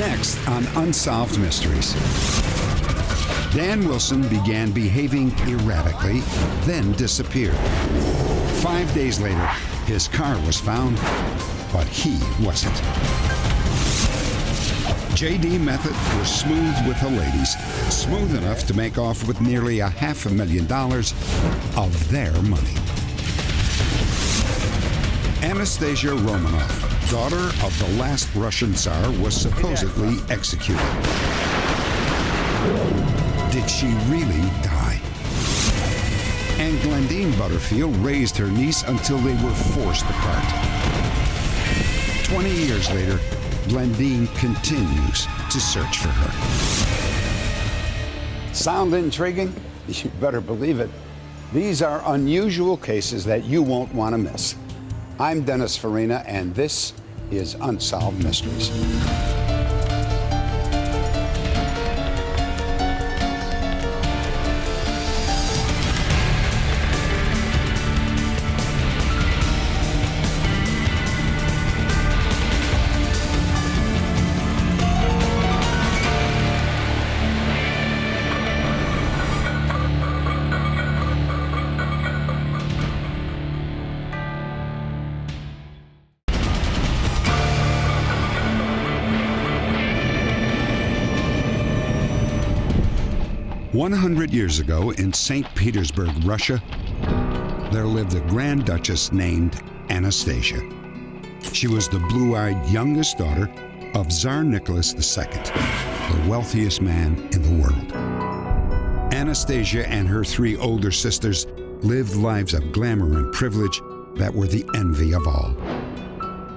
Next on Unsolved Mysteries. Dan Wilson began behaving erratically, then disappeared. 5 days later, his car was found, but he wasn't. J.D. method was smooth with the ladies, smooth enough to make off with nearly $500,000 of their money. Anastasia Romanov, daughter of the last Russian Tsar, was supposedly executed. Did she really die? And Glendeen Butterfield raised her niece until they were forced apart. 20 years later, Glendeen continues to search for her. Sound intriguing? You better believe it. These are unusual cases that you won't want to miss. I'm Dennis Farina, and this is Unsolved Mysteries. 100 years ago in St. Petersburg, Russia, there lived a Grand Duchess named Anastasia. She was the blue-eyed youngest daughter of Tsar Nicholas II, the wealthiest man in the world. Anastasia and her 3 older sisters lived lives of glamour and privilege that were the envy of all.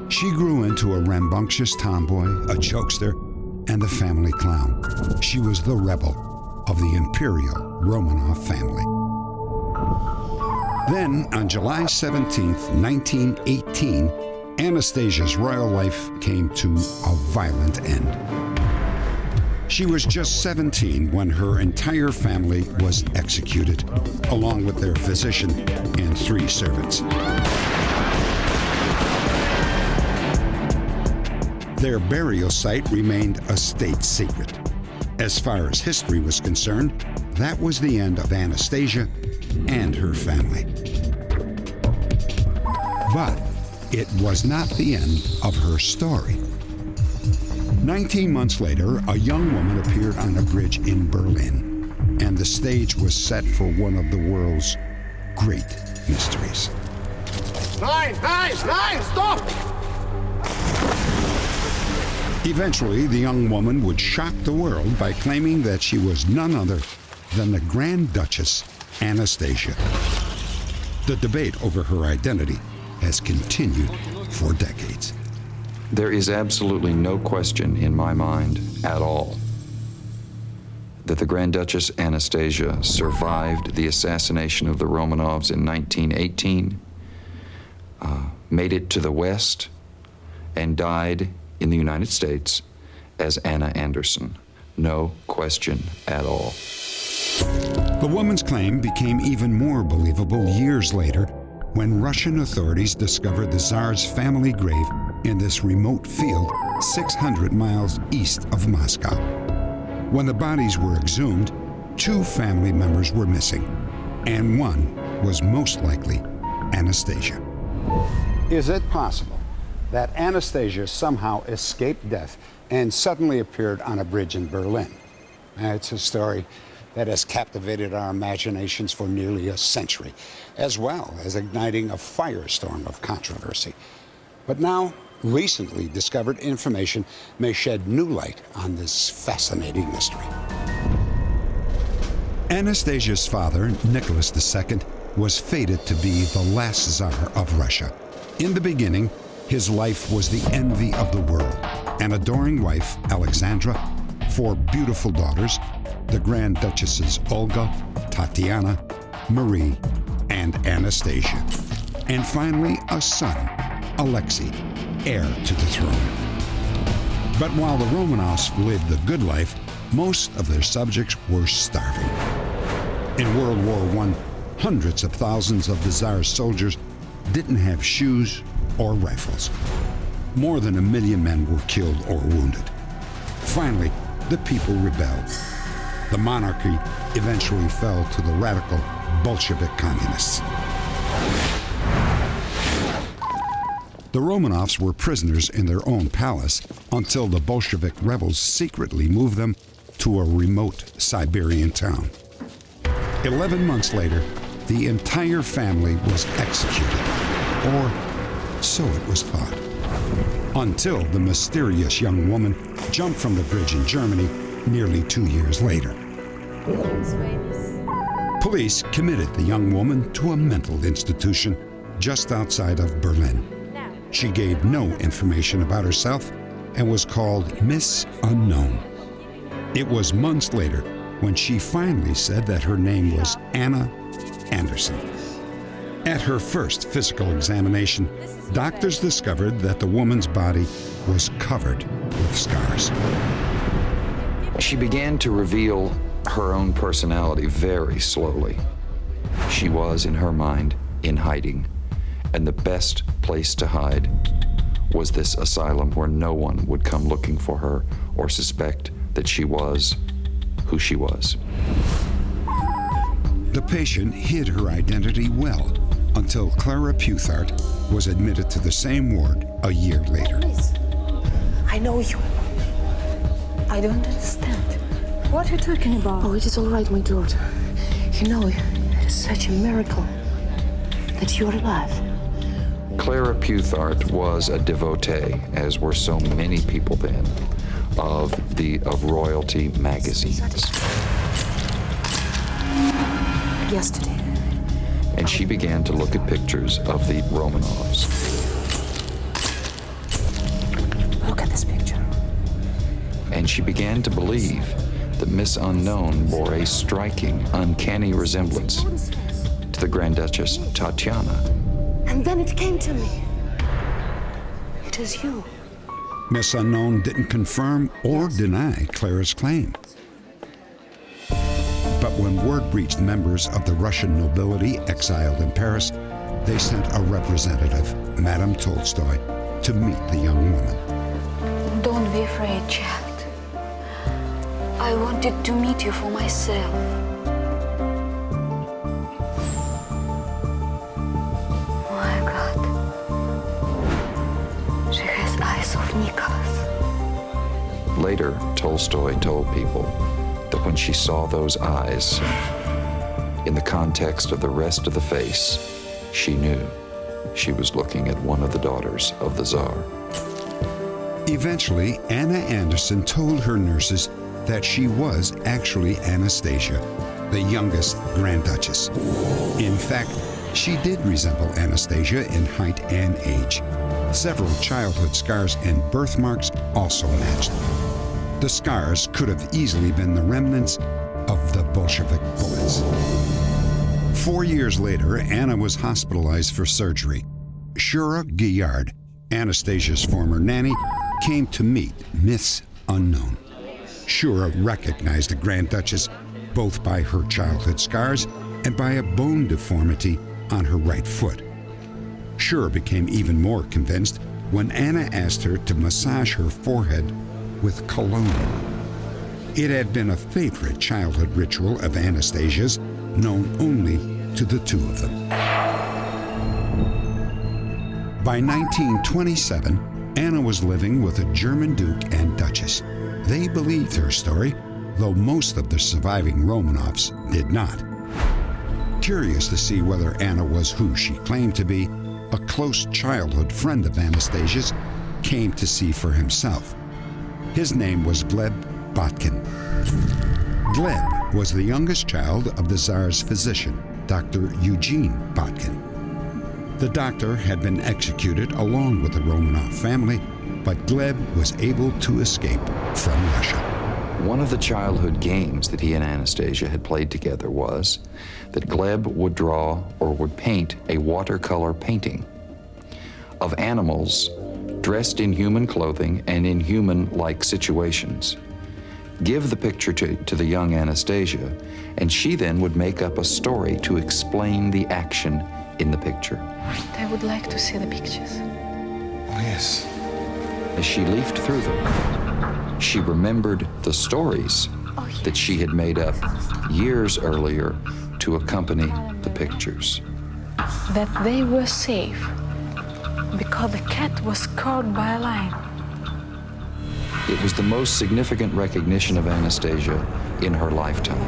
She grew into a rambunctious tomboy, a jokester, and the family clown. She was the rebel of the Imperial Romanov family. Then, on July 17th, 1918, Anastasia's royal life came to a violent end. She was just 17 when her entire family was executed, along with their physician and 3 servants. Their burial site remained a state secret. As far as history was concerned, that was the end of Anastasia and her family. But it was not the end of her story. 19 months later, a young woman appeared on a bridge in Berlin, and the stage was set for one of the world's great mysteries. Nein, stop! Eventually, the young woman would shock the world by claiming that she was none other than the Grand Duchess Anastasia. The debate over her identity has continued for decades. There is absolutely no question in my mind at all that the Grand Duchess Anastasia survived the assassination of the Romanovs in 1918, made it to the West, and died in the United States as Anna Anderson. No question at all. The woman's claim became even more believable years later when Russian authorities discovered the Tsar's family grave in this remote field 600 miles east of Moscow. When the bodies were exhumed, 2 family members were missing, and one was most likely Anastasia. Is it possible that Anastasia somehow escaped death and suddenly appeared on a bridge in Berlin? It's a story that has captivated our imaginations for nearly a century, as well as igniting a firestorm of controversy. But now, recently discovered information may shed new light on this fascinating mystery. Anastasia's father, Nicholas II, was fated to be the last Tsar of Russia. In the beginning, his life was the envy of the world. An adoring wife, Alexandra, 4 beautiful daughters, the Grand Duchesses Olga, Tatiana, Marie, and Anastasia. And finally, a son, Alexei, heir to the throne. But while the Romanovs lived a good life, most of their subjects were starving. In World War I, hundreds of thousands of the Tsar's soldiers didn't have shoes or rifles. More than 1 million men were killed or wounded. Finally, the people rebelled. The monarchy eventually fell to the radical Bolshevik communists. The Romanovs were prisoners in their own palace until the Bolshevik rebels secretly moved them to a remote Siberian town. 11 months later, the entire family was executed, or so it was thought, until the mysterious young woman jumped from the bridge in Germany nearly 2 years later. Police committed the young woman to a mental institution just outside of Berlin. She gave no information about herself and was called Miss Unknown. It was months later when she finally said that her name was Anna Anderson. At her first physical examination, doctors discovered that the woman's body was covered with scars. She began to reveal her own personality very slowly. She was, in her mind, in hiding, and the best place to hide was this asylum where no one would come looking for her or suspect that she was who she was. The patient hid her identity well until Clara Puthart was admitted to the same ward a year later. Please. I know you. I don't understand. What are you talking about? Oh, it is all right, my daughter. You know, it is such a miracle that you're alive. Clara Puthart was a devotee, as were so many people then, of royalty magazines. Yesterday. And she began to look at pictures of the Romanovs. Look at this picture. And she began to believe that Miss Unknown bore a striking, uncanny resemblance to the Grand Duchess Tatiana. And then it came to me. It is you. Miss Unknown didn't confirm or deny Clara's claim. But when word reached members of the Russian nobility exiled in Paris, they sent a representative, Madame Tolstoy, to meet the young woman. Don't be afraid, child. I wanted to meet you for myself. My God. She has eyes of Nicholas. Later, Tolstoy told people that when she saw those eyes, in the context of the rest of the face, she knew she was looking at one of the daughters of the Tsar. Eventually, Anna Anderson told her nurses that she was actually Anastasia, the youngest Grand Duchess. In fact, she did resemble Anastasia in height and age. Several childhood scars and birthmarks also matched. The scars could have easily been the remnants of the Bolshevik bullets. 4 years later, Anna was hospitalized for surgery. Shura Gillard, Anastasia's former nanny, came to meet Miss Unknown. Shura recognized the Grand Duchess both by her childhood scars and by a bone deformity on her right foot. Shura became even more convinced when Anna asked her to massage her forehead with cologne. It had been a favorite childhood ritual of Anastasia's, known only to the two of them. By 1927, Anna was living with a German duke and duchess. They believed her story, though most of the surviving Romanovs did not. Curious to see whether Anna was who she claimed to be, a close childhood friend of Anastasia's came to see for himself. His name was Gleb Botkin. Gleb was the youngest child of the Tsar's physician, Dr. Eugene Botkin. The doctor had been executed along with the Romanov family, but Gleb was able to escape from Russia. One of the childhood games that he and Anastasia had played together was that Gleb would draw or would paint a watercolor painting of animals dressed in human clothing and in human-like situations. Give the picture to the young Anastasia, and she then would make up a story to explain the action in the picture. I would like to see the pictures. Yes. As she leafed through them, She remembered the stories that she had made up years earlier to accompany the pictures. That they were safe because the cat was caught by a lion. It was the most significant recognition of Anastasia in her lifetime.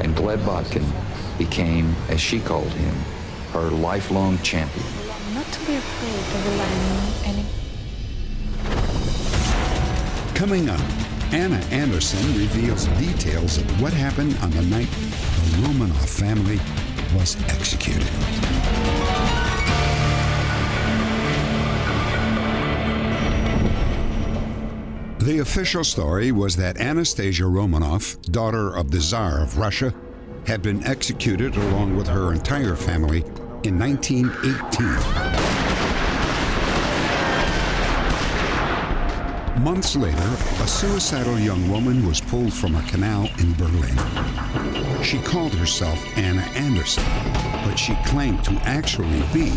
And Gleb Botkin became, as she called him, her lifelong champion. Not to be afraid of the lion anymore. Coming up, Anna Anderson reveals details of what happened on the night the Romanov family was executed. The official story was that Anastasia Romanov, daughter of the Tsar of Russia, had been executed along with her entire family in 1918. Months later, a suicidal young woman was pulled from a canal in Berlin. She called herself Anna Anderson, but she claimed to actually be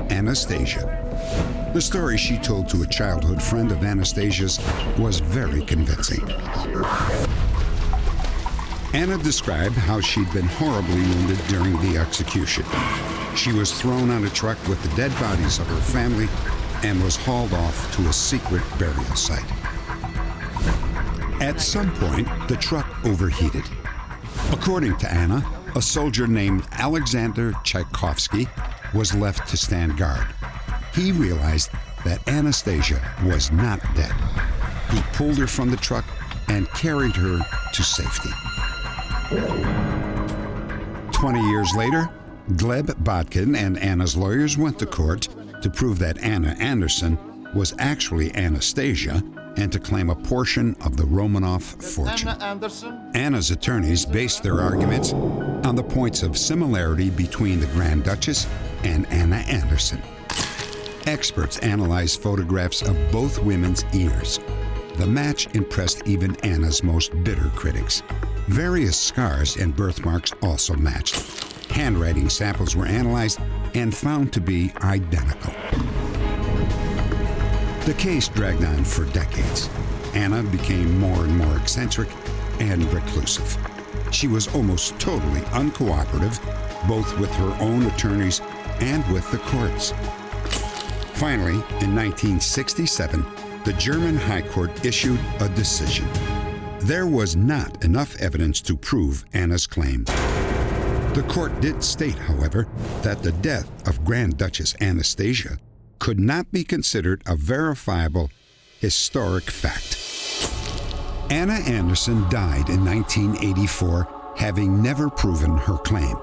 Anastasia. The story she told to a childhood friend of Anastasia's was very convincing. Anna described how she'd been horribly wounded during the execution. She was thrown on a truck with the dead bodies of her family and was hauled off to a secret burial site. At some point, the truck overheated. According to Anna, a soldier named Alexander Tchaikovsky was left to stand guard. He realized that Anastasia was not dead. He pulled her from the truck and carried her to safety. 20 years later, Gleb Botkin and Anna's lawyers went to court to prove that Anna Anderson was actually Anastasia and to claim a portion of the Romanov fortune. Anna's attorneys based their arguments on the points of similarity between the Grand Duchess and Anna Anderson. Experts analyzed photographs of both women's ears. The match impressed even Anna's most bitter critics. Various scars and birthmarks also matched. Handwriting samples were analyzed and found to be identical. The case dragged on for decades. Anna became more and more eccentric and reclusive. She was almost totally uncooperative, both with her own attorneys and with the courts. Finally, in 1967, the German High Court issued a decision. There was not enough evidence to prove Anna's claim. The court did state, however, that the death of Grand Duchess Anastasia could not be considered a verifiable historic fact. Anna Anderson died in 1984, having never proven her claim.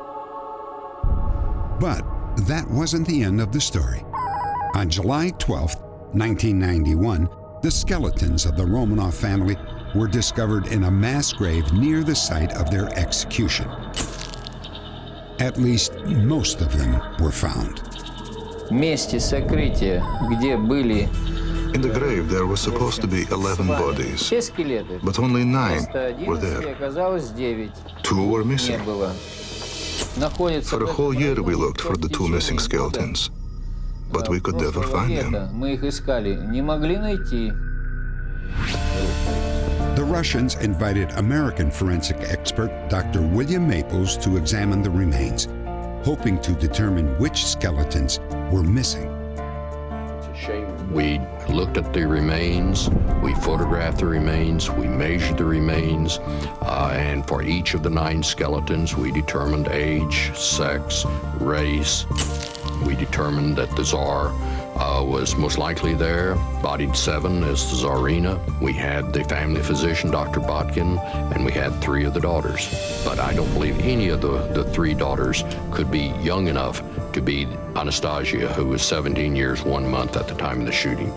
But that wasn't the end of the story. On July 12, 1991, the skeletons of the Romanov family were discovered in a mass grave near the site of their execution. At least most of them were found. Месте сокрытия, где были In the grave, there were supposed to be 11 bodies, все скелеты, but only 9 вместо were 11 there. оказалось 9. 2 were Не missing. было. Находится For a whole year, we looked for the 2 missing skeletons, but we could never find them. Мы их искали, не могли найти. The Russians invited American forensic expert Dr. William Maples to examine the remains, hoping to determine which skeletons were missing. We looked at the remains, we photographed the remains, we measured the remains, and for each of the 9 skeletons, we determined age, sex, race. We determined that the Tsar was most likely there, bodied 7 as the Tsarina. We had the family physician, Dr. Botkin, and we had 3 of the daughters. But I don't believe any of the 3 daughters could be young enough to be Anastasia, who was 17 years, 1 month at the time of the shooting.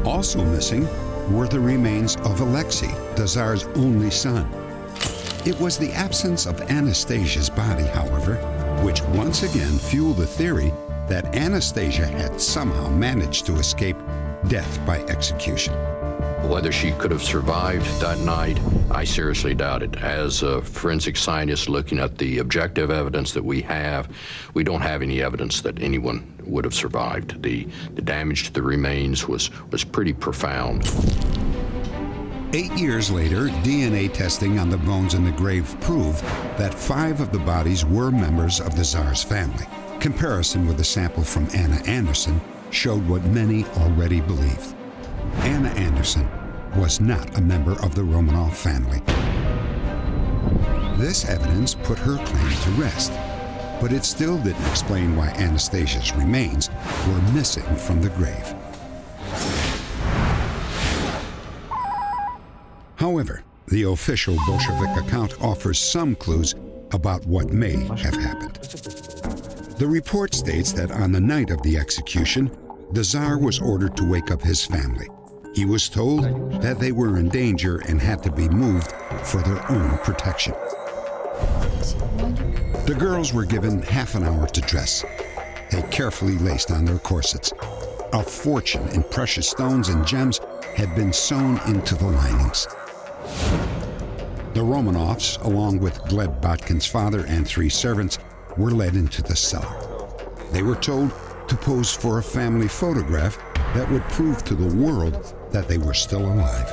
Also missing were the remains of Alexei, the Tsar's only son. It was the absence of Anastasia's body, however, which once again fueled the theory that Anastasia had somehow managed to escape death by execution. Whether she could have survived that night, I seriously doubt it. As a forensic scientist looking at the objective evidence that we don't have any evidence that anyone would have survived. The damage to the remains was pretty profound. 8 years later, DNA testing on the bones in the grave proved that 5 of the bodies were members of the Tsar's family. Comparison with the sample from Anna Anderson showed what many already believed. Anna Anderson was not a member of the Romanov family. This evidence put her claim to rest, but it still didn't explain why Anastasia's remains were missing from the grave. However, the official Bolshevik account offers some clues about what may have happened. The report states that on the night of the execution, the Tsar was ordered to wake up his family. He was told that they were in danger and had to be moved for their own protection. The girls were given half an hour to dress. They carefully laced on their corsets. A fortune in precious stones and gems had been sewn into the linings. The Romanovs, along with Gleb Botkin's father and 3 servants, were led into the cellar. They were told to pose for a family photograph that would prove to the world that they were still alive.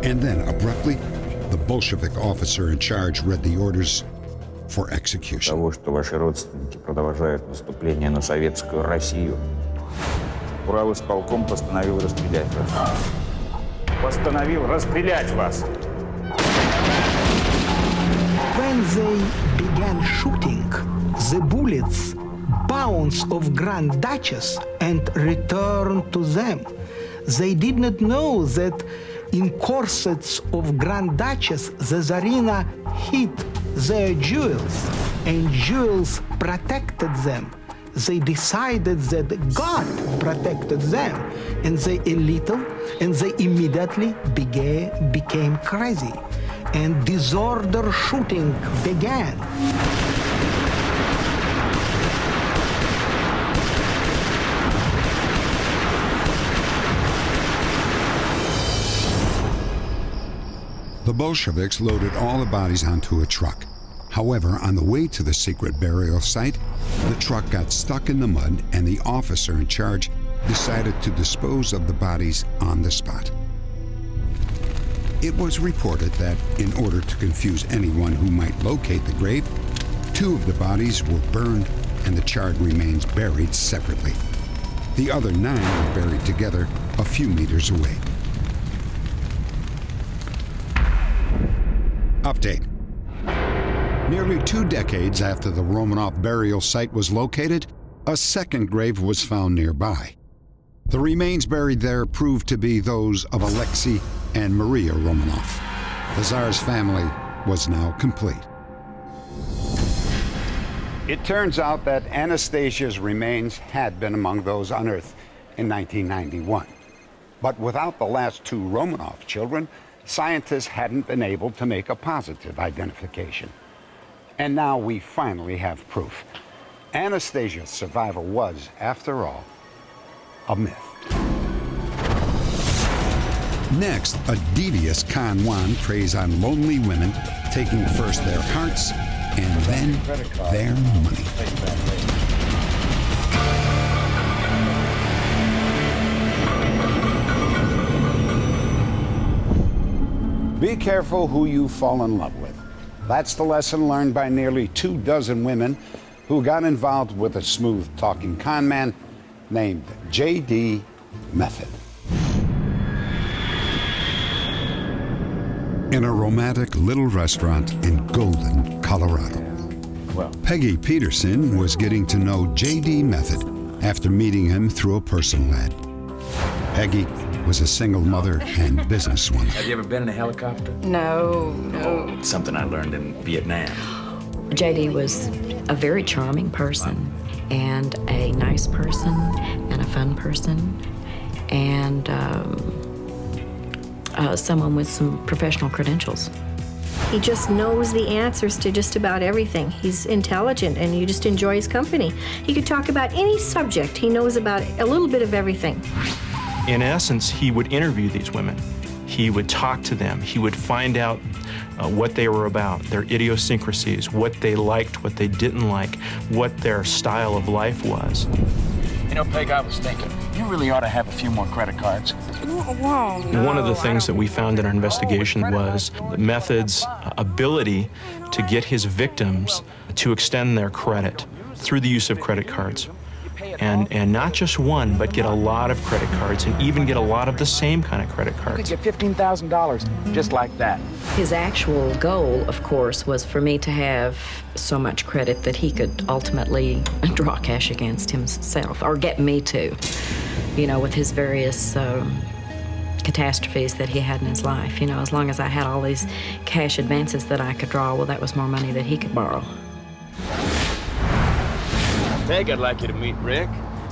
And then, abruptly, the Bolshevik officer in charge read the orders for execution. Того, что ваши родственники продолжают наступление на советскую Россию, Уралисполком постановил расстрелять вас. Постановил расстрелять вас. When they began shooting, the bullets bounced off Grand Duchess and returned to them. They did not know that in corsets of Grand Duchess, the Tsarina hid their jewels, and jewels protected them. They decided that God protected them, and they immediately became crazy, and disorder shooting began. The Bolsheviks loaded all the bodies onto a truck. However, on the way to the secret burial site, the truck got stuck in the mud and the officer in charge decided to dispose of the bodies on the spot. It was reported that in order to confuse anyone who might locate the grave, 2 of the bodies were burned and the charred remains buried separately. The other 9 were buried together a few meters away. Update. Nearly 2 decades after the Romanov burial site was located, a second grave was found nearby. The remains buried there proved to be those of Alexei and Maria Romanov. The Tsar's family was now complete. It turns out that Anastasia's remains had been among those unearthed in 1991. But without the last 2 Romanov children, scientists hadn't been able to make a positive identification. And now we finally have proof. Anastasia's survival was, after all, a myth. Next, a devious Khan Juan preys on lonely women, taking first their hearts and then their money. Be careful who you fall in love with. That's the lesson learned by nearly 24 women who got involved with a smooth-talking con man named J.D. Method. In a romantic little restaurant in Golden, Colorado, Peggy Peterson was getting to know J.D. Method after meeting him through a personal ad. Peggy was a single mother and businesswoman. Have you ever been in a helicopter? No. Oh, something I learned in Vietnam. JD was a very charming person and a nice person and a fun person and someone with some professional credentials. He just knows the answers to just about everything. He's intelligent and you just enjoy his company. He could talk about any subject. He knows about a little bit of everything. In essence, he would interview these women. He would talk to them. He would find out what they were about, their idiosyncrasies, what they liked, what they didn't like, what their style of life was. You know, Peg, I was thinking, you really ought to have a few more credit cards. Whoa, And one of the things that we found in our investigation was the method's ability to get his victims to extend their credit through the use of credit cards. And not just one, but get a lot of credit cards and even get a lot of the same kind of credit You cards. could get $15,000 just like that. His actual goal, of course, was for me to have so much credit that he could ultimately draw cash against himself, or get me to, you know, with his various catastrophes that he had in his life. You know, as long as I had all these cash advances that I could draw, well, that was more money that he could borrow. Peg, I'd like you to meet Rick.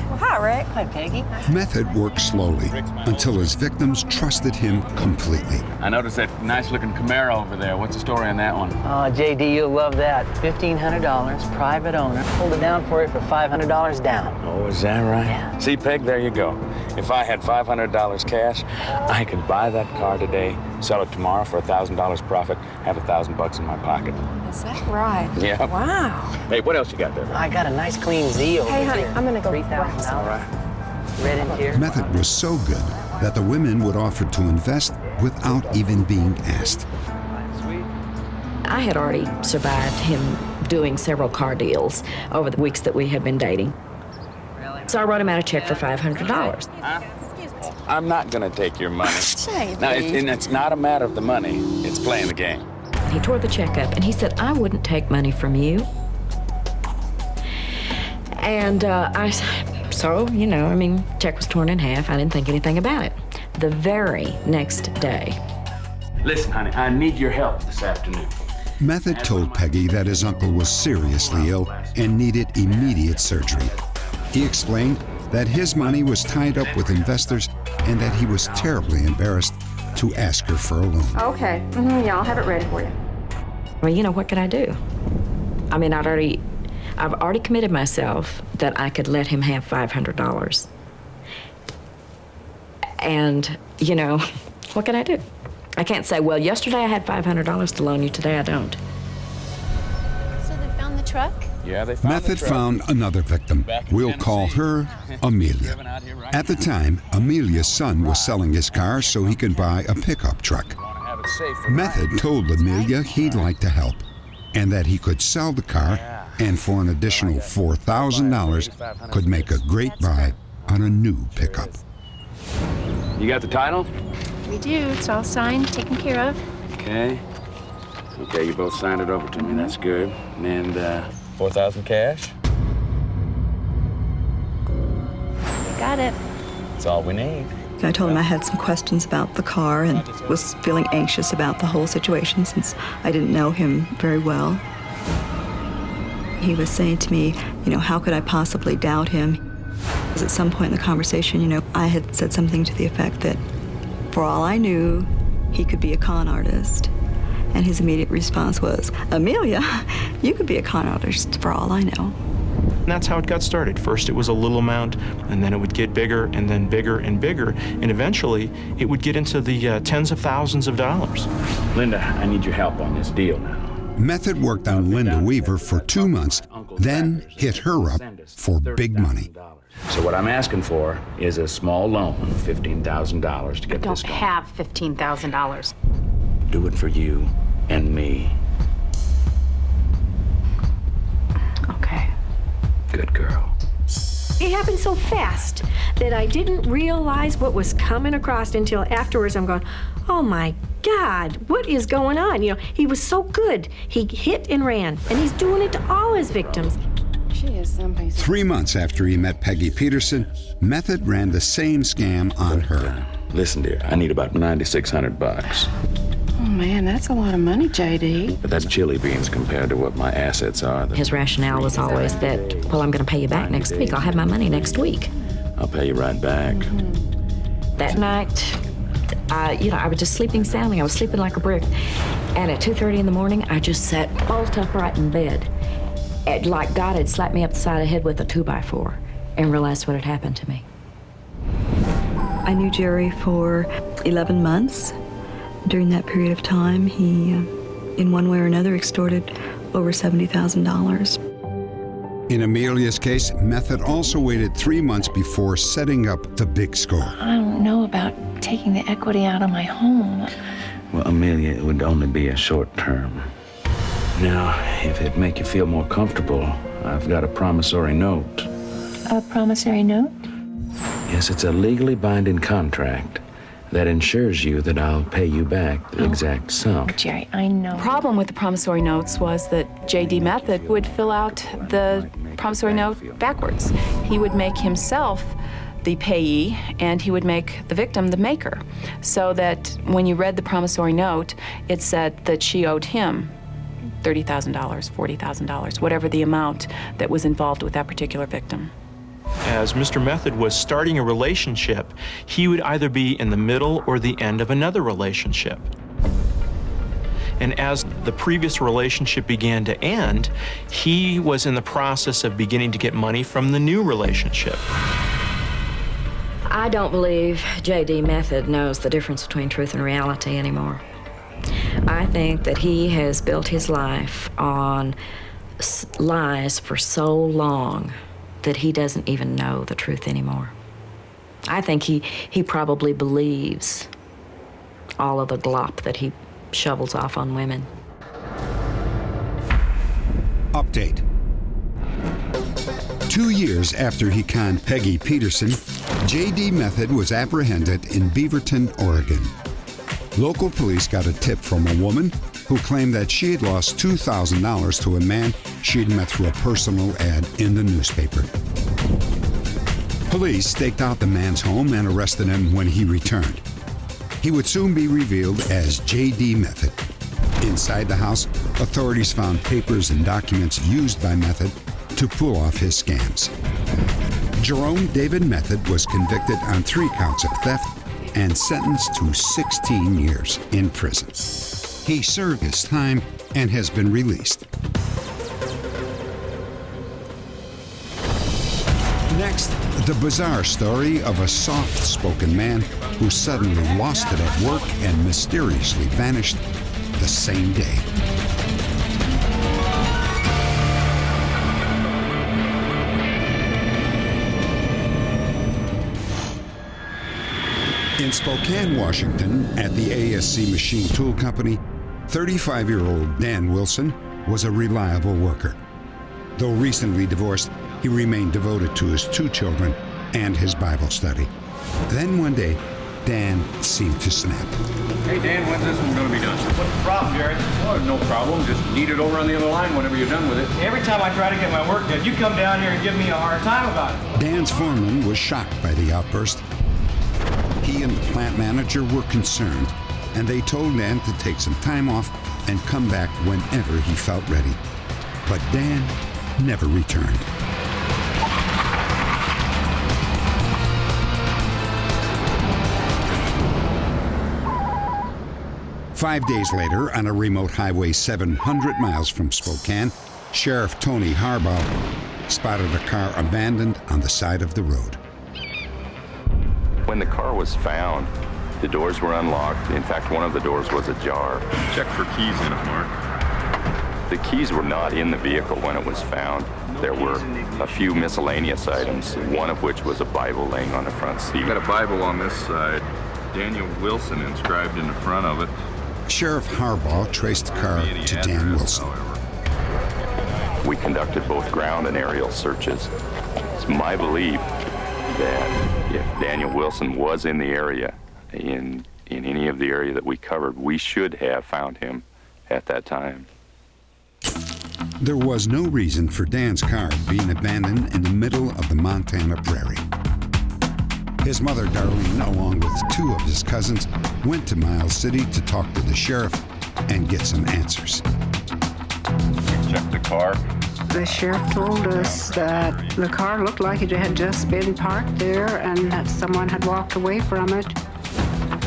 Well, hi, Rick. Hi, Peggy. Method worked slowly until his victims trusted him completely. I noticed that nice-looking Camaro over there. What's the story on that one? Oh, JD, you'll love that. $1,500, private owner. Hold it down for it for $500 down. Oh, is that right? Yeah. See, Peg, there you go. If I had $500 cash, I could buy that car today, sell it tomorrow for $1,000 profit, have $1,000 in my pocket. Is that right? Yeah. Wow. Hey, what else you got there? I got a nice clean Z over Hey, honey, here. I'm gonna go $3,000. All right. Red interior. Method was so good that the women would offer to invest without even being asked. I had already survived him doing several car deals over the weeks that we had been dating. So I wrote him out a check for $500. I'm not going to take your money. JD. Now, it's not a matter of the money. It's playing the game. He tore the check up and he said, I wouldn't take money from you. And so, you know, I mean, check was torn in half. I didn't think anything about it. The very next day. Listen, honey, I need your help this afternoon. Method told Peggy that his uncle was seriously ill and needed immediate surgery. He explained that his money was tied up with investors and that he was terribly embarrassed to ask her for a loan. Okay. Yeah, I'll have it ready for you. Well, you know, what could I do? I mean, I've already committed myself that I could let him have $500. And, you know, what can I do? I can't say, well, yesterday I had $500 to loan you, today I don't. So they found the truck? Yeah, they found Method the truck. found another victim. Back in We'll call her Amelia. At the time, Amelia's son was selling his car so he could buy a pickup truck. Have it safe for Method told Amelia he'd like to help and that he could sell the car and for an additional $4,000 could make a great buy on a new pickup. You got the title? We do. It's all signed, taken care of. Okay. Okay, you both signed it over to me. That's good. And, 4,000 cash? You got it. That's all we need. I told him I had some questions about the car and was feeling anxious about the whole situation since I didn't know him very well. He was saying to me, you know, how could I possibly doubt him? Because at some point in the conversation, you know, I had said something to the effect that for all I knew, he could be a con artist. And his immediate response was, Amelia, you could be a con artist for all I know. And that's how it got started. First it was a little amount, and then it would get bigger, and then bigger and bigger, and eventually it would get into the tens of thousands of dollars. Linda, I need your help on this deal now. Method worked on Linda Weaver for 2 months, then hit her up for big money. So what I'm asking for is a small loan of $15,000 to get Don't this going. have $15,000. Do it for you and me. Okay. Good girl. It happened so fast that I didn't realize what was coming across until afterwards. I'm going, oh my God, what is going on? You know, he was so good. He hit and ran, and he's doing it to all his victims. She is someplace. 3 months after he met Peggy Peterson, Method ran the same scam on her. Listen, dear, I need about $9,600. Oh, man, that's a lot of money, JD. But that's chili beans compared to what my assets are. His rationale was always that, well, I'm going to pay you back next week. I'll have my money next week. I'll pay you right back. That night, I was just sleeping soundly. I was sleeping like a brick. And at 2:30 in the morning, I just sat bolt upright in bed. Like God had slapped me up the side of the head with a 2x4 and realized what had happened to me. I knew Jerry for 11 months. During that period of time, he, in one way or another, extorted over $70,000. In Amelia's case, Meth had also waited 3 months before setting up the big score. I don't know about taking the equity out of my home. Well, Amelia, it would only be a short term. Now, if it'd make you feel more comfortable, I've got a promissory note. A promissory note? Yes, it's a legally binding contract that ensures you that I'll pay you back the exact sum. Jerry, I know. The problem with the promissory notes was that J.D. Method would fill out the promissory note backwards. He would make himself the payee, and he would make the victim the maker, so that when you read the promissory note, it said that she owed him $30,000, $40,000, whatever the amount that was involved with that particular victim. As Mr. Method was starting a relationship, he would either be in the middle or the end of another relationship. And as the previous relationship began to end, he was in the process of beginning to get money from the new relationship. I don't believe J.D. Method knows the difference between truth and reality anymore. I think that he has built his life on lies for so long that he doesn't even know the truth anymore. I think he probably believes all of the glop that he shovels off on women. Update. 2 years after he conned Peggy Peterson, J.D. Method was apprehended in Beaverton, Oregon. Local police got a tip from a woman who claimed that she had lost $2,000 to a man she'd met through a personal ad in the newspaper. Police staked out the man's home and arrested him when he returned. He would soon be revealed as J.D. Method. Inside the house, authorities found papers and documents used by Method to pull off his scams. Jerome David Method was convicted on 3 counts of theft and sentenced to 16 years in prison. He served his time and has been released. Next, the bizarre story of a soft-spoken man who suddenly lost it at work and mysteriously vanished the same day. In Spokane, Washington, at the ASC Machine Tool Company, 35-year-old Dan Wilson was a reliable worker. Though recently divorced, he remained devoted to his 2 children and his Bible study. Then one day, Dan seemed to snap. Hey, Dan, when's this one going to be done? What's the problem, Jerry? Oh, no problem. Just need it over on the other line whenever you're done with it. Every time I try to get my work done, you come down here and give me a hard time about it. Dan's foreman was shocked by the outburst. He and the plant manager were concerned, and they told Dan to take some time off and come back whenever he felt ready. But Dan never returned. Five days later, on a remote highway 700 miles from Spokane, Sheriff Tony Harbaugh spotted a car abandoned on the side of the road. When the car was found, the doors were unlocked. In fact, one of the doors was ajar. Check for keys in it, Mark. The keys were not in the vehicle when it was found. There were a few miscellaneous items, one of which was a Bible laying on the front seat. You've got a Bible on this side. Daniel Wilson inscribed in the front of it. Sheriff Harbaugh traced the car to Dan Wilson. We conducted both ground and aerial searches. It's my belief that if Daniel Wilson was in the area, in any of the area that we covered, we should have found him at that time. There was no reason for Dan's car being abandoned in the middle of the Montana prairie. His mother, Darlene, along with 2 of his cousins, went to Miles City to talk to the sheriff and get some answers. Check the car. The sheriff told us that the car looked like it had just been parked there and that someone had walked away from it.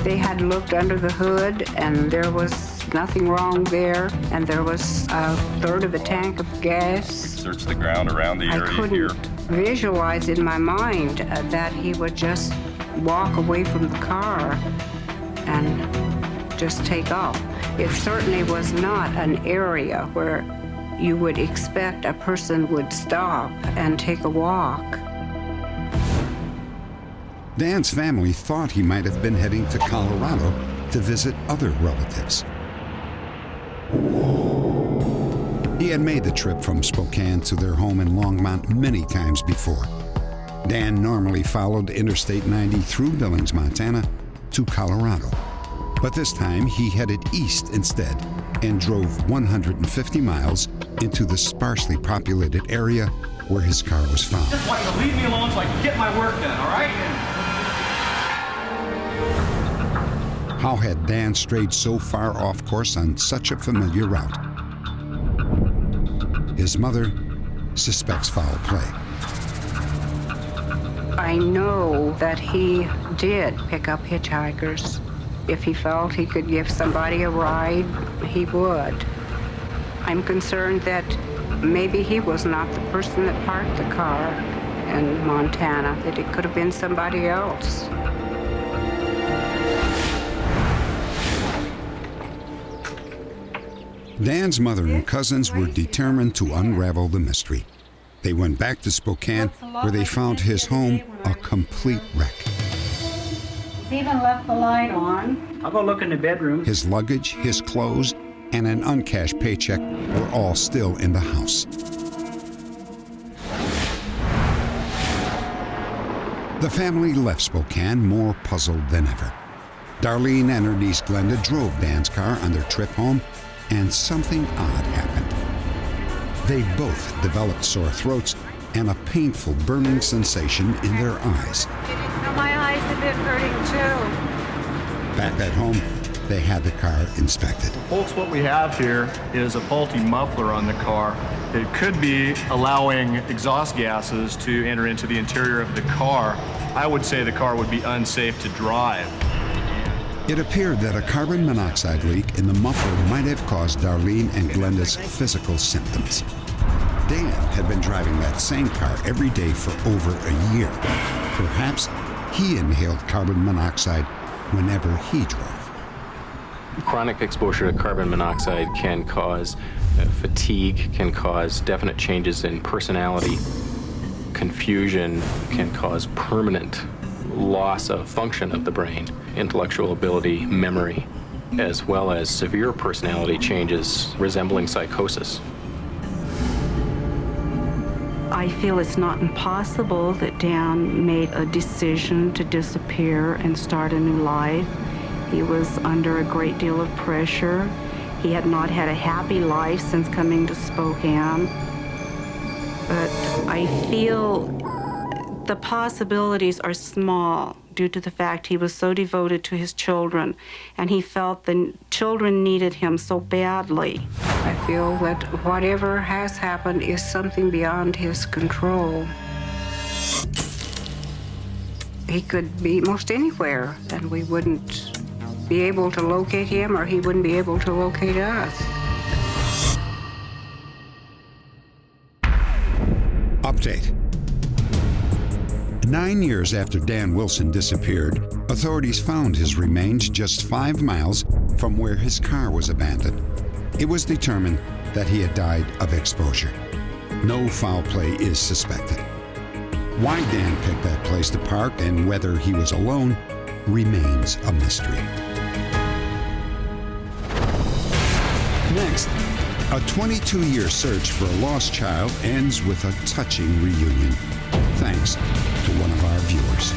They had looked under the hood and there was nothing wrong there, and there was a third of a tank of gas. Search the ground around the area I couldn't here. visualize in my mind that he would just walk away from the car and just take off. It certainly was not an area where you would expect a person would stop and take a walk. Dan's family thought he might have been heading to Colorado to visit other relatives. He had made the trip from Spokane to their home in Longmont many times before. Dan normally followed Interstate 90 through Billings, Montana, to Colorado. But this time he headed east instead and drove 150 miles into the sparsely populated area where his car was found. Just want you to leave me alone so I can get my work done, all right? How had Dan strayed so far off course on such a familiar route? His mother suspects foul play. I know that he did pick up hitchhikers. If he felt he could give somebody a ride, he would. I'm concerned that maybe he was not the person that parked the car in Montana, that it could have been somebody else. Dan's mother and cousins were determined to unravel the mystery. They went back to Spokane, where they found his home a complete wreck. He's even left the light on. I'll go look in the bedroom. His luggage, his clothes, and an uncashed paycheck were all still in the house. The family left Spokane more puzzled than ever. Darlene and her niece Glenda drove Dan's car on their trip home, and something odd happened. They both developed sore throats and a painful burning sensation in their eyes. My eyes have been hurting too. Back at home, they had the car inspected. Folks, what we have here is a faulty muffler on the car. It could be allowing exhaust gases to enter into the interior of the car. I would say the car would be unsafe to drive. It appeared that a carbon monoxide leak in the muffler might have caused Darlene and Glenda's physical symptoms. Dan had been driving that same car every day for over a year. Perhaps he inhaled carbon monoxide whenever he drove. Chronic exposure to carbon monoxide can cause fatigue, can cause definite changes in personality. Confusion can cause permanent loss of function of the brain, intellectual ability, memory, as well as severe personality changes resembling psychosis. I feel it's not impossible that Dan made a decision to disappear and start a new life. He was under a great deal of pressure. He had not had a happy life since coming to Spokane. But I feel the possibilities are small due to the fact he was so devoted to his children, and he felt the children needed him so badly. I feel that whatever has happened is something beyond his control. He could be most anywhere, and we wouldn't be able to locate him, or he wouldn't be able to locate us. Update. 9 years after Dan Wilson disappeared, authorities found his remains just 5 miles from where his car was abandoned. It was determined that he had died of exposure. No foul play is suspected. Why Dan picked that place to park and whether he was alone remains a mystery. Next, a 22-year search for a lost child ends with a touching reunion, thanks to one of our viewers.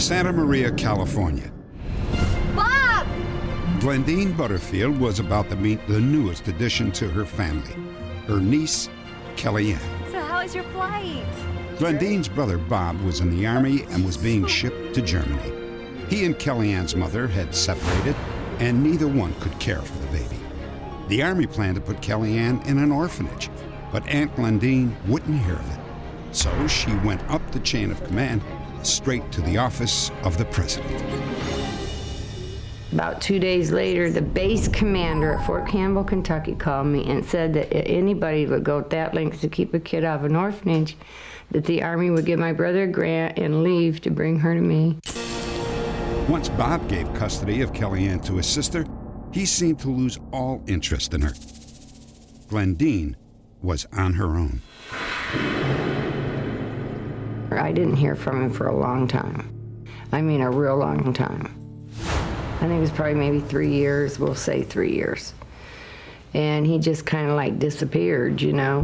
Santa Maria, California. Bob! Glendeen Butterfield was about to meet the newest addition to her family, her niece, Kellyanne. So how is your flight? Glendeen's brother Bob was in the Army and was being shipped to Germany. He and Kellyanne's mother had separated, and neither one could care for the baby. The Army planned to put Kellyanne in an orphanage, but Aunt Glendeen wouldn't hear of it. So she went up the chain of command, straight to the office of the president. About 2 days later, the base commander at Fort Campbell, Kentucky called me and said that anybody would go at that length to keep a kid out of an orphanage, that the Army would give my brother a grant and leave to bring her to me. Once Bob gave custody of Kellyanne to his sister, he seemed to lose all interest in her. Glendeen was on her own. I didn't hear from him for a long time. I mean, a real long time. I think it was probably maybe 3 years, we'll say 3 years. And he just kind of like disappeared, you know.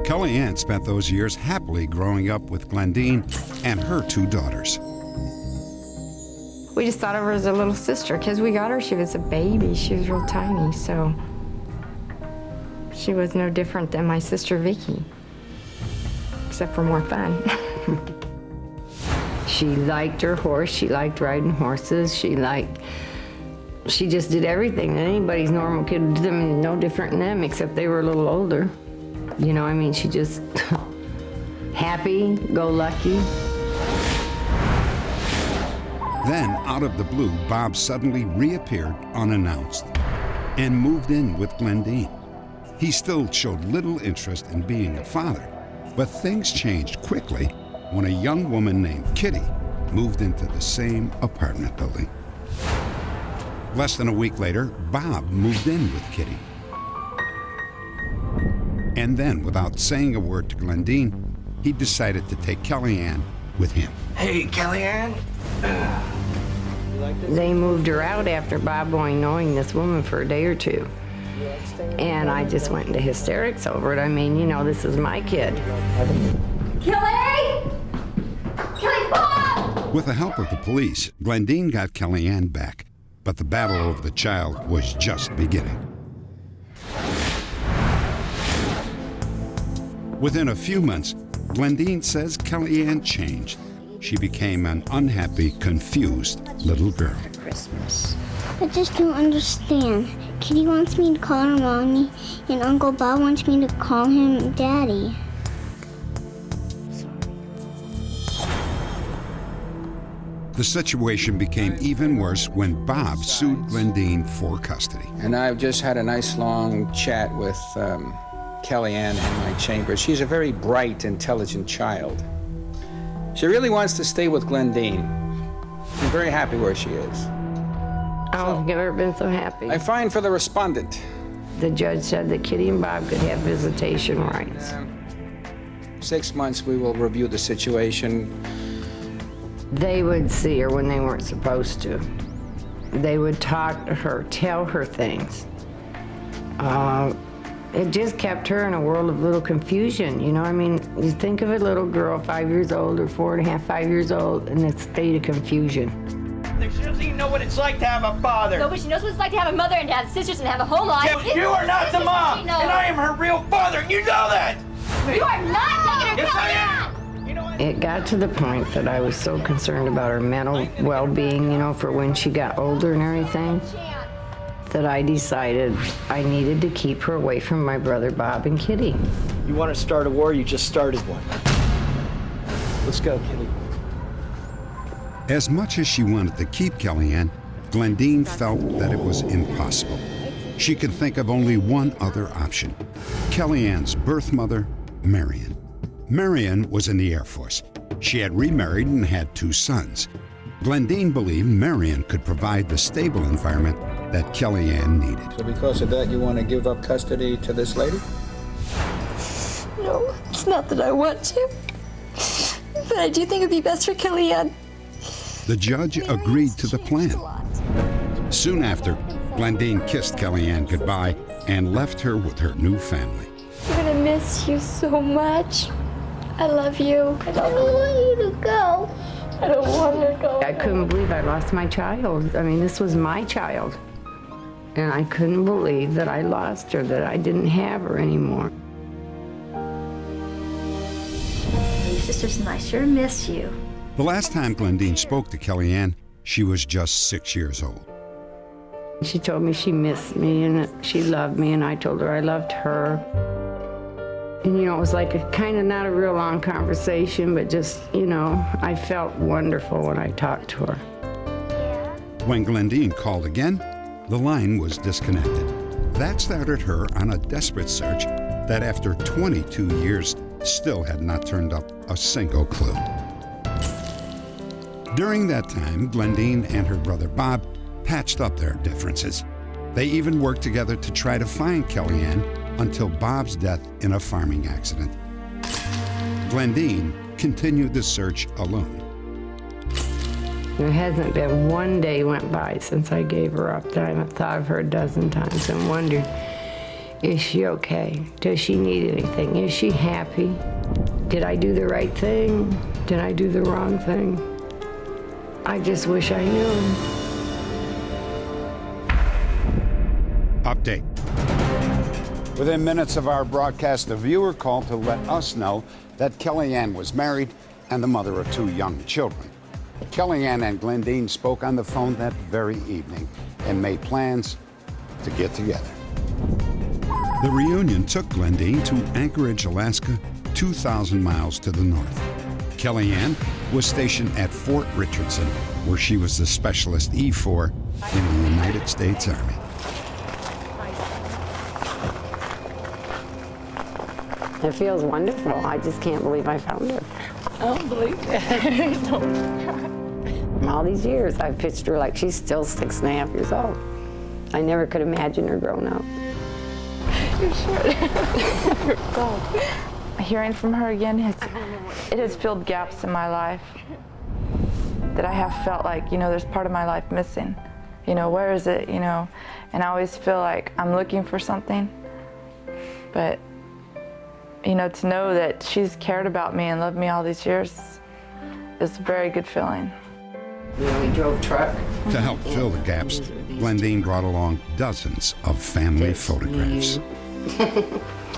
Kellyanne spent those years happily growing up with Glendeen and her 2 daughters. We just thought of her as a little sister. Because we got her, she was a baby. She was real tiny, so she was no different than my sister Vicky, except for more fun. She liked her horse, she liked riding horses, she just did everything that anybody's normal kid would do. I mean, no different than them, except they were a little older. You know, I mean, she just happy, go lucky. Then, out of the blue, Bob suddenly reappeared unannounced and moved in with Glendeen. He still showed little interest in being a father, but things changed quickly when a young woman named Kitty moved into the same apartment building. Less than a week later, Bob moved in with Kitty. And then, without saying a word to Glendeen, he decided to take Kellyanne with him. Hey, Kellyanne. They moved her out after Bob only knowing this woman for a day or two. And I just went into hysterics over it. I mean, you know, this is my kid. Kelly! Kelly, Bob! With the help of the police, Glendeen got Kellyanne back, but the battle over the child was just beginning. Within a few months, Glendeen says Kellyanne changed. She became an unhappy, confused little girl. Christmas. I just don't understand. Kitty wants me to call her Mommy, and Uncle Bob wants me to call him Daddy. The situation became even worse when Bob sued Glendeen for custody. And I've just had a nice long chat with Kellyanne in my chambers. She's a very bright, intelligent child. She really wants to stay with Glendeen. I'm very happy where she is. I've never been so happy. I find for the respondent. The judge said that Kitty and Bob could have visitation rights. 6 months we will review the situation. They would see her when they weren't supposed to. They would talk to her, tell her things. It just kept her in a world of little confusion, you know? I mean, you think of a little girl, 5 years old, or 4.5, 5 years old, in a state of confusion. She doesn't even know what it's like to have a father. No, but she knows what it's like to have a mother and to have sisters and have a home life. Yeah, you are not the mom, and I am her real father, and you know that! You are not taking her. Yes, I am! It got to the point that I was so concerned about her mental well-being, you know, for when she got older and everything, that I decided I needed to keep her away from my brother Bob and Kitty. You want to start a war, you just started one. Let's go, Kitty. As much as she wanted to keep Kellyanne, Glendeen felt that it was impossible. She could think of only one other option: Kellyanne's birth mother, Marion. Marion was in the Air Force. She had remarried and had 2 sons. Glendeen believed Marion could provide the stable environment that Kellyanne needed. So because of that, you want to give up custody to this lady? No, it's not that I want to. But I do think it'd be best for Kellyanne. The judge agreed to the plan. Soon after, Glendeen kissed Kellyanne goodbye and left her with her new family. I'm gonna miss you so much. I love you. I don't want you to go. I don't want her to go. I couldn't believe I lost my child. I mean, this was my child. And I couldn't believe that I lost her, that I didn't have her anymore. Your sisters and I sure miss you. The last time Glendeen spoke to Kellyanne, she was just 6 years old. She told me she missed me and that she loved me, and I told her I loved her. And, you know, it was like a kind of not a real long conversation, but just, you know, I felt wonderful when I talked to her. When Glendeen called again, the line was disconnected. That started her on a desperate search that after 22 years still had not turned up a single clue. During that time, Glendeen and her brother Bob patched up their differences. They even worked together to try to find Kellyanne until Bob's death in a farming accident. Glendeen continued the search alone. There hasn't been one day went by since I gave her up that I haven't thought of her a dozen times and wondered, is she okay? Does she need anything? Is she happy? Did I do the right thing? Did I do the wrong thing? I just wish I knew. Update. Within minutes of our broadcast, a viewer called to let us know that Kellyanne was married and the mother of 2 young children. Kellyanne and Glendeen spoke on the phone that very evening and made plans to get together. The reunion took Glendeen to Anchorage, Alaska, 2,000 miles to the north. Kellyanne was stationed at Fort Richardson, where she was the Specialist E4 in the United States Army. It feels wonderful. I just can't believe I found her. I don't believe it. All these years, I've pictured her like she's still 6.5 years old. I never could imagine her grown up. You're short. So, hearing from her again, it has filled gaps in my life that I have felt like, there's part of my life missing. Where is it, And I always feel like I'm looking for something. But, to know that she's cared about me and loved me all these years is a very good feeling. We drove truck. To help fill the gaps, Glendeen brought along dozens of family photographs.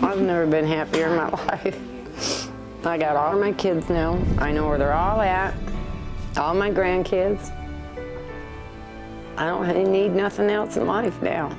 I've never been happier in my life. I got all my kids now. I know where they're all at. All my grandkids. I don't need nothing else in life now.